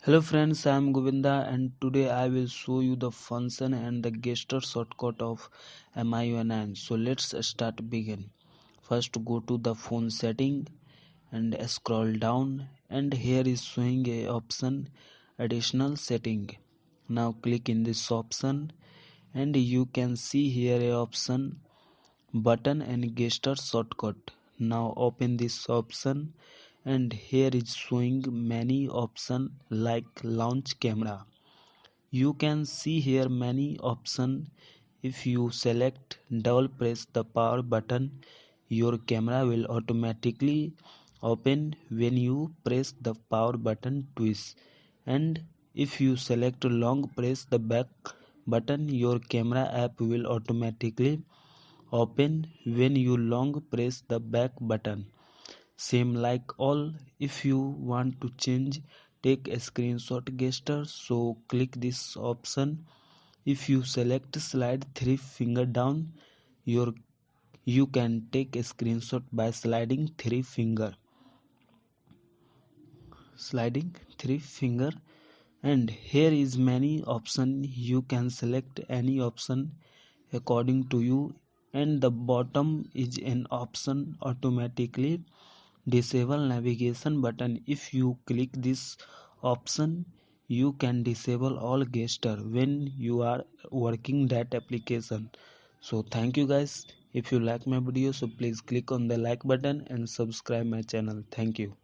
Hello friends, I am Govinda and today I will show you the function and the gesture shortcut of Miui. So let's start begin. First go to the phone setting and scroll down and here is showing a option additional setting. Now click in this option and you can see here a option button and gesture shortcut. Now open this option and here is showing many options like launch camera. You can see here many options. If you select double press the power button, your camera will automatically open when you press the power button twice. And if you select long press the back button, your camera app will automatically open when you long press the back button. Same like all. If you want to change take a screenshot gesture, so click this option. If you select slide three finger down, your you can take a screenshot by sliding three finger, and here is many option. You can select any option according to you, and the bottom is an option automatically disable navigation button. If you click this option, you can disable all gesture when you are working that application. So thank you guys. If you like my video, so please click on the like button and subscribe my channel. Thank you.